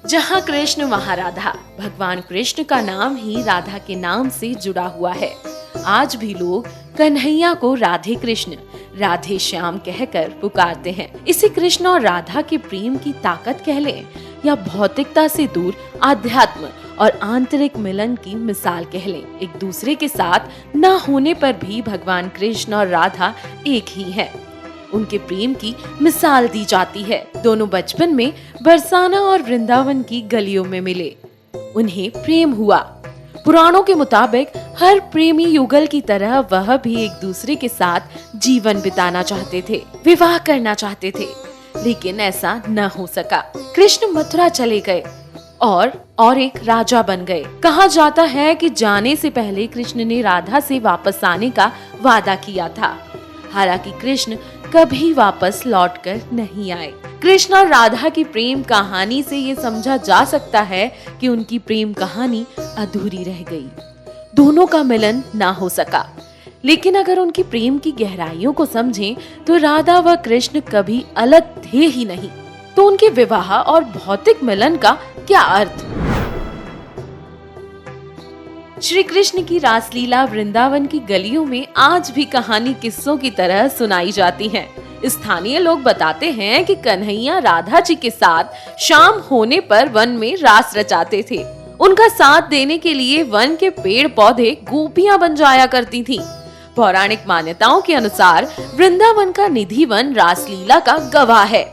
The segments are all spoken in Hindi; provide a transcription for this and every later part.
जहाँ कृष्ण वहाँ राधा। भगवान कृष्ण का नाम ही राधा के नाम से जुड़ा हुआ है। आज भी लोग कन्हैया को राधे कृष्ण, राधे श्याम कहकर पुकारते हैं। इसे कृष्ण और राधा के प्रेम की ताकत कह लें या भौतिकता से दूर आध्यात्म और आंतरिक मिलन की मिसाल कह लें। एक दूसरे के साथ न होने पर भी भगवान कृष्ण और राधा एक ही हैं। उनके प्रेम की मिसाल दी जाती है। दोनों बचपन में बरसाना और वृंदावन की गलियों में मिले, उन्हें प्रेम हुआ। पुराणों के मुताबिक हर प्रेमी युगल की तरह वह भी एक दूसरे के साथ जीवन बिताना चाहते थे, विवाह करना चाहते थे, लेकिन ऐसा न हो सका। कृष्ण मथुरा चले गए और एक राजा बन गए। कहा जाता है कि जाने से पहले कृष्ण ने राधा से वापस आने का वादा किया था। हालांकि कृष्ण कभी वापस लौटकर नहीं आए। कृष्ण और राधा की प्रेम कहानी से ये समझा जा सकता है कि उनकी प्रेम कहानी अधूरी रह गई। दोनों का मिलन ना हो सका। लेकिन अगर उनकी प्रेम की गहराइयों को समझें तो राधा व कृष्ण कभी अलग थे ही नहीं। तो उनके विवाह और भौतिक मिलन का क्या अर्थ? श्री कृष्ण की रासलीला वृंदावन की गलियों में आज भी कहानी किस्सों की तरह सुनाई जाती है। स्थानीय लोग बताते हैं कि कन्हैया राधा जी के साथ शाम होने पर वन में रास रचाते थे। उनका साथ देने के लिए वन के पेड़ पौधे गोपियां बन जाया करती थीं। पौराणिक मान्यताओं के अनुसार वृंदावन का निधि वन रासलीला का गवाह है।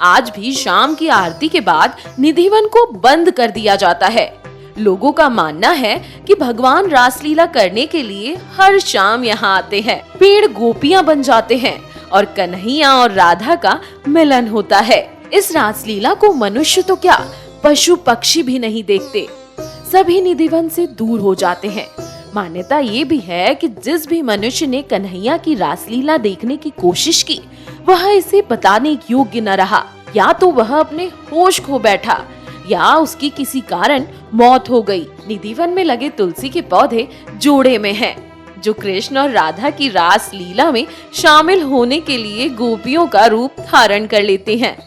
आज भी शाम की आरती के बाद निधि वन को बंद कर दिया जाता है। लोगों का मानना है कि भगवान रासलीला करने के लिए हर शाम यहाँ आते हैं। पेड़ गोपियां बन जाते हैं और कन्हैया और राधा का मिलन होता है। इस रासलीला को मनुष्य तो क्या, पशु पक्षी भी नहीं देखते। सभी निधिवन से दूर हो जाते हैं। मान्यता ये भी है कि जिस भी मनुष्य ने कन्हैया की रासलीला देखने की कोशिश की, वह इसे बताने योग्य न रहा। या तो वह अपने होश खो बैठा या उसकी किसी कारण मौत हो गई। निधिवन में लगे तुलसी के पौधे जोड़े में हैं, जो कृष्ण और राधा की रास लीला में शामिल होने के लिए गोपियों का रूप धारण कर लेते हैं।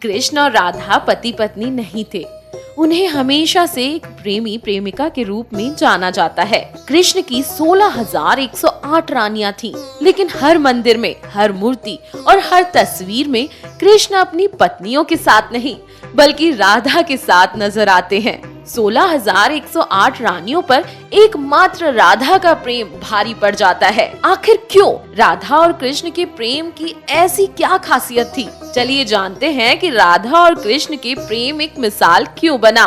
कृष्ण और राधा पति पत्नी नहीं थे। उन्हें हमेशा से एक प्रेमी प्रेमिका के रूप में जाना जाता है। कृष्ण की 16,108 रानियां थीं, लेकिन हर मंदिर में, हर मूर्ति और हर तस्वीर में कृष्ण अपनी पत्नियों के साथ नहीं बल्कि राधा के साथ नजर आते हैं। 16,108 रानियों पर एकमात्र राधा का प्रेम भारी पड़ जाता है। आखिर क्यों? राधा और कृष्ण के प्रेम की ऐसी क्या खासियत थी? चलिए जानते हैं कि राधा और कृष्ण के प्रेम एक मिसाल क्यों बना।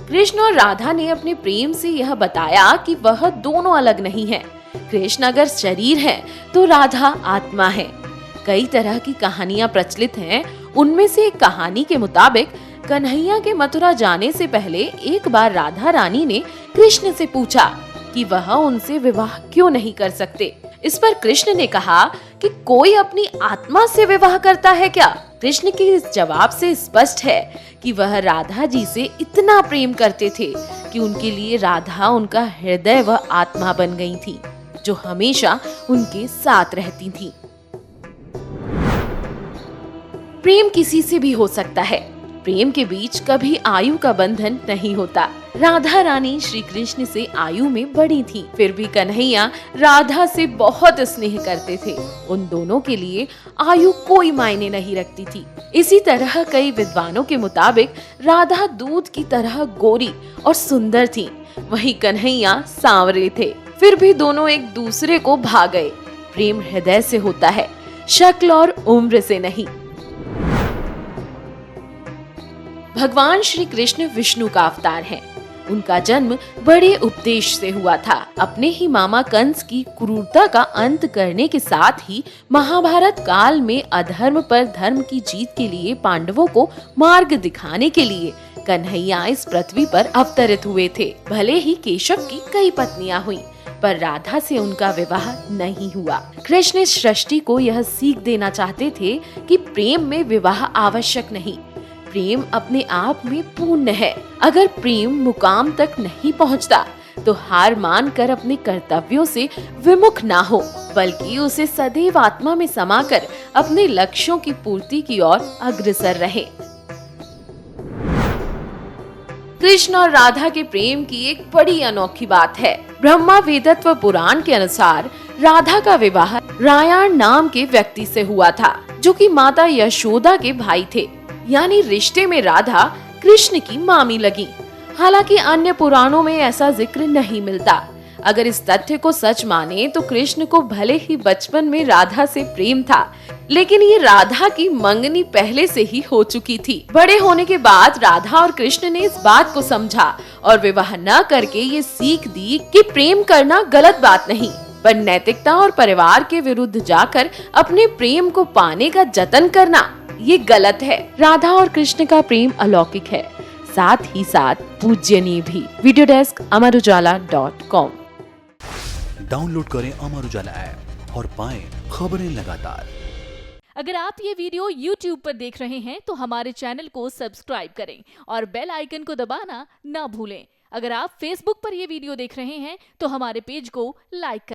कृष्ण और राधा ने अपने प्रेम से यह बताया कि वह दोनों अलग नहीं हैं। कृष्ण अगर शरीर है तो राधा आत्मा है। कई तरह की कहानियां प्रचलित हैं। उनमें से एक कहानी के मुताबिक कन्हैया के मथुरा जाने से पहले एक बार राधा रानी ने कृष्ण से पूछा कि वह उनसे विवाह क्यों नहीं कर सकते। इस पर कृष्ण ने कहा कि कोई अपनी आत्मा से विवाह करता है क्या? कृष्ण के इस जवाब से स्पष्ट है कि वह राधा जी से इतना प्रेम करते थे कि उनके लिए राधा उनका हृदय व आत्मा बन गई थी, जो हमेशा उनके साथ रहती थी। प्रेम किसी से भी हो सकता है। प्रेम के बीच कभी आयु का बंधन नहीं होता। राधा रानी श्री कृष्ण से आयु में बड़ी थी, फिर भी कन्हैया राधा से बहुत स्नेह करते थे। उन दोनों के लिए आयु कोई मायने नहीं रखती थी। इसी तरह कई विद्वानों के मुताबिक राधा दूध की तरह गोरी और सुंदर थी, वहीं कन्हैया सांवरे थे। फिर भी दोनों एक दूसरे को भा गए। प्रेम हृदय से होता है, शक्ल और उम्र से नहीं। भगवान श्री कृष्ण विष्णु का अवतार हैं। उनका जन्म बड़े उपदेश से हुआ था। अपने ही मामा कंस की क्रूरता का अंत करने के साथ ही महाभारत काल में अधर्म पर धर्म की जीत के लिए पांडवों को मार्ग दिखाने के लिए कन्हैया इस पृथ्वी पर अवतरित हुए थे। भले ही केशव की कई पत्नियां हुई, पर राधा से उनका विवाह नहीं हुआ। कृष्ण इस सृष्टि को यह सीख देना चाहते थे कि प्रेम में विवाह आवश्यक नहीं। प्रेम अपने आप में पूर्ण है। अगर प्रेम मुकाम तक नहीं पहुंचता तो हार मानकर अपने कर्तव्यों से विमुख ना हो, बल्कि उसे सदैव आत्मा में समाकर अपने लक्ष्यों की पूर्ति की ओर अग्रसर रहे। कृष्ण और राधा के प्रेम की एक बड़ी अनोखी बात है। ब्रह्मा वेदत्व पुराण के अनुसार राधा का विवाह रायण नाम के व्यक्ति से हुआ था, जो कि माता यशोदा के भाई थे। यानी रिश्ते में राधा कृष्ण की मामी लगी। हालांकि अन्य पुराणों में ऐसा जिक्र नहीं मिलता। अगर इस तथ्य को सच माने तो कृष्ण को भले ही बचपन में राधा से प्रेम था, लेकिन ये राधा की मंगनी पहले से ही हो चुकी थी। बड़े होने के बाद राधा और कृष्ण ने इस बात को समझा और विवाह न करके ये सीख दी कि प्रेम करना गलत बात नहीं, पर नैतिकता और परिवार के विरुद्ध जाकर अपने प्रेम को पाने का जतन करना ये गलत है। राधा और कृष्ण का प्रेम अलौकिक है, साथ ही साथ पूज्यनीय भी। Video desk amarujala.com। डाउनलोड करें अमर उजाला ऐप और पाएं खबरें लगातार। अगर आप ये वीडियो YouTube पर देख रहे हैं तो हमारे चैनल को सब्सक्राइब करें और बेल आइकन को दबाना ना भूलें। अगर आप Facebook पर ये वीडियो देख रहे हैं तो हमारे पेज को लाइक करें।